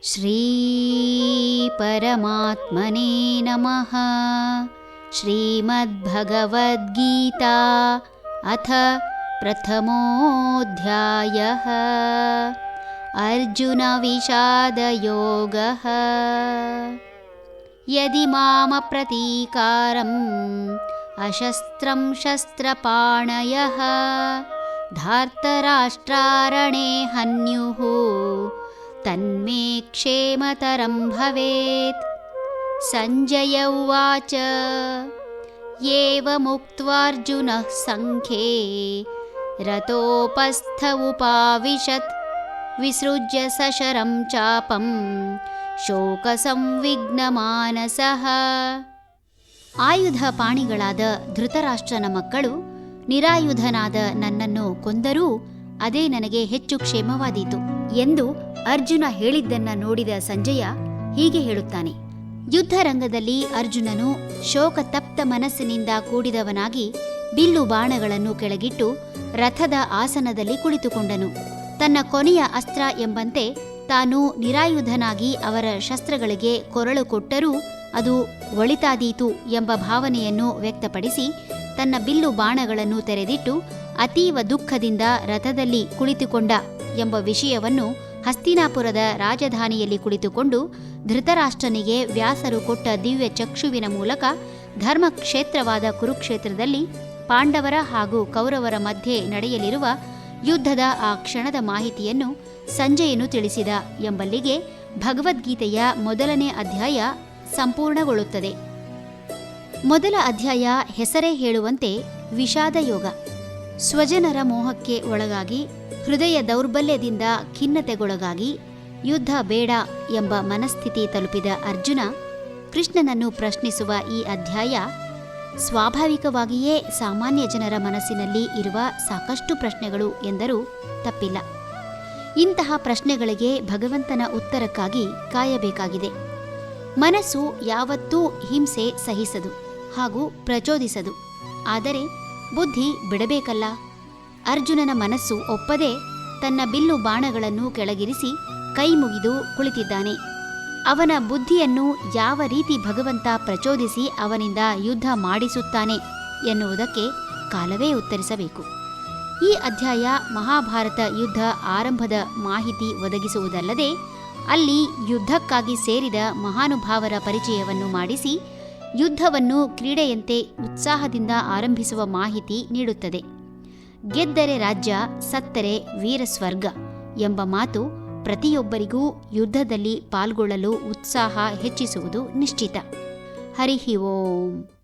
ಶ್ರೀ ಪರಮಾತ್ಮನೇ ನಮಃ. ಶ್ರೀಮದ್ಭಗವದ್ಗೀತಾ ಅಥ ಪ್ರಥಮೋऽಧ್ಯಾಯಃ. ಅರ್ಜುನ ವಿಷಾದಯೋಗಃ. ಯದಿ ಮಾಮಪ್ರತೀಕಾರಂ ಅಶಸ್ತ್ರಂ ಶಸ್ತ್ರಪಾಣಯಃ ಧಾರ್ತರಾಷ್ಟ್ರಾರಣೇ ಹನ್ಯುಃ ತನ್ಮೇ ಕ್ಷೇಮತರಂ ಭವೇತ್. ಸಂಜಯ ಉವಾಚ ಏವಮುಕ್ತ್ವಾರ್ಜುನಃ ಸಂಖ್ಯೇ ರಥೋಪಸ್ಥ ಉಪಾವಿಶತ್ ವಿಸೃಜ್ಯ ಸಶರಂ ಚಾಪಂ ಶೋಕಸಂವಿಘ್ನಮಾನಸಃ. ಆಯುಧ ಪಾಣಿಗಳಾದ ಧೃತರಾಷ್ಟ್ರನ ಮಕ್ಕಳು ನಿರಾಯುಧನಾದ ನನ್ನನ್ನು ಕೊಂದರೂ ಅದೇ ನನಗೆ ಹೆಚ್ಚು ಕ್ಷೇಮವಾದೀತು ಎಂದು ಅರ್ಜುನ ಹೇಳಿದ್ದನ್ನ ನೋಡಿದ ಸಂಜಯ ಹೀಗೆ ಹೇಳುತ್ತಾನೆ. ಯುದ್ಧರಂಗದಲ್ಲಿ ಅರ್ಜುನನು ಶೋಕತಪ್ತ ಮನಸ್ಸಿನಿಂದ ಕೂಡಿದವನಾಗಿ ಬಿಲ್ಲು ಬಾಣಗಳನ್ನು ಕೆಳಗಿಟ್ಟು ರಥದ ಆಸನದಲ್ಲಿ ಕುಳಿತುಕೊಂಡನು. ತನ್ನ ಕೊನೆಯ ಅಸ್ತ್ರ ಎಂಬಂತೆ ತಾನು ನಿರಾಯುಧನಾಗಿ ಅವರ ಶಸ್ತ್ರಗಳಿಗೆ ಕೊರಳು ಕೊಟ್ಟರೂ ಅದು ಒಳಿತಾದೀತು ಎಂಬ ಭಾವನೆಯನ್ನು ವ್ಯಕ್ತಪಡಿಸಿ ತನ್ನ ಬಿಲ್ಲು ಬಾಣಗಳನ್ನು ತೆರೆದಿಟ್ಟು ಅತೀವ ದುಃಖದಿಂದ ರಥದಲ್ಲಿ ಕುಳಿತುಕೊಂಡ ಎಂಬ ವಿಷಯವನ್ನು ಹಸ್ತಿನಾಪುರದ ರಾಜಧಾನಿಯಲ್ಲಿ ಕುಳಿತುಕೊಂಡು ಧೃತರಾಷ್ಟ್ರನಿಗೆ ವ್ಯಾಸರು ಕೊಟ್ಟ ದಿವ್ಯ ಚಕ್ಷುವಿನ ಮೂಲಕ ಧರ್ಮಕ್ಷೇತ್ರವಾದ ಕುರುಕ್ಷೇತ್ರದಲ್ಲಿ ಪಾಂಡವರ ಹಾಗೂ ಕೌರವರ ಮಧ್ಯೆ ನಡೆಯಲಿರುವ ಯುದ್ಧದ ಆ ಕ್ಷಣದ ಮಾಹಿತಿಯನ್ನು ಸಂಜಯನು ತಿಳಿಸಿದ ಎಂಬಲ್ಲಿಗೆ ಭಗವದ್ಗೀತೆಯ ಮೊದಲನೇ ಅಧ್ಯಾಯ ಸಂಪೂರ್ಣಗೊಳ್ಳುತ್ತದೆ. ಮೊದಲ ಅಧ್ಯಾಯ ಹೆಸರೇ ಹೇಳುವಂತೆ ವಿಷಾದಯೋಗ. ಸ್ವಜನರ ಮೋಹಕ್ಕೆ ಒಳಗಾಗಿ ಹೃದಯ ದೌರ್ಬಲ್ಯದಿಂದ ಖಿನ್ನತೆಗೊಳಗಾಗಿ ಯುದ್ಧ ಬೇಡ ಎಂಬ ಮನಸ್ಥಿತಿ ತಲುಪಿದ ಅರ್ಜುನ ಕೃಷ್ಣನನ್ನು ಪ್ರಶ್ನಿಸುವ ಈ ಅಧ್ಯಾಯ ಸ್ವಾಭಾವಿಕವಾಗಿಯೇ ಸಾಮಾನ್ಯ ಜನರ ಮನಸ್ಸಿನಲ್ಲಿ ಇರುವ ಸಾಕಷ್ಟು ಪ್ರಶ್ನೆಗಳು ಎಂದರೂ ತಪ್ಪಿಲ್ಲ. ಇಂತಹ ಪ್ರಶ್ನೆಗಳಿಗೆ ಭಗವಂತನ ಉತ್ತರಕ್ಕಾಗಿ ಕಾಯಬೇಕಾಗಿದೆ. ಮನಸ್ಸು ಯಾವತ್ತೂ ಹಿಂಸೆ ಸಹಿಸದು ಹಾಗೂ ಪ್ರಚೋದಿಸದು. ಆದರೆ ಬುದ್ಧಿ ಬಿಡಬೇಕಲ್ಲ. ಅರ್ಜುನನ ಮನಸ್ಸು ಒಪ್ಪದೆ ತನ್ನ ಬಿಲ್ಲು ಬಾಣಗಳನ್ನು ಕೆಳಗಿರಿಸಿ ಕೈ ಮುಗಿದು ಕುಳಿತಿದ್ದಾನೆ. ಅವನ ಬುದ್ಧಿಯನ್ನು ಯಾವ ರೀತಿ ಭಗವಂತ ಪ್ರಚೋದಿಸಿ ಅವನಿಂದ ಯುದ್ಧ ಮಾಡಿಸುತ್ತಾನೆ ಎನ್ನುವುದಕ್ಕೆ ಕಾಲವೇ ಉತ್ತರಿಸಬೇಕು. ಈ ಅಧ್ಯಾಯ ಮಹಾಭಾರತ ಯುದ್ಧ ಆರಂಭದ ಮಾಹಿತಿ ಒದಗಿಸುವುದಲ್ಲದೆ ಅಲ್ಲಿ ಯುದ್ಧಕ್ಕಾಗಿ ಸೇರಿದ ಮಹಾನುಭಾವರ ಪರಿಚಯವನ್ನು ಮಾಡಿಸಿ ಯುದ್ಧವನ್ನು ಕ್ರೀಡೆಯಂತೆ ಉತ್ಸಾಹದಿಂದ ಆರಂಭಿಸುವ ಮಾಹಿತಿ ನೀಡುತ್ತದೆ. ಗೆದ್ದರೆ ರಾಜ್ಯ, ಸತ್ತರೆ ವೀರಸ್ವರ್ಗ ಎಂಬ ಮಾತು ಪ್ರತಿಯೊಬ್ಬರಿಗೂ ಯುದ್ಧದಲ್ಲಿ ಪಾಲ್ಗೊಳ್ಳಲು ಉತ್ಸಾಹ ಹೆಚ್ಚಿಸುವುದು ನಿಶ್ಚಿತ. ಹರಿ ಓಂ.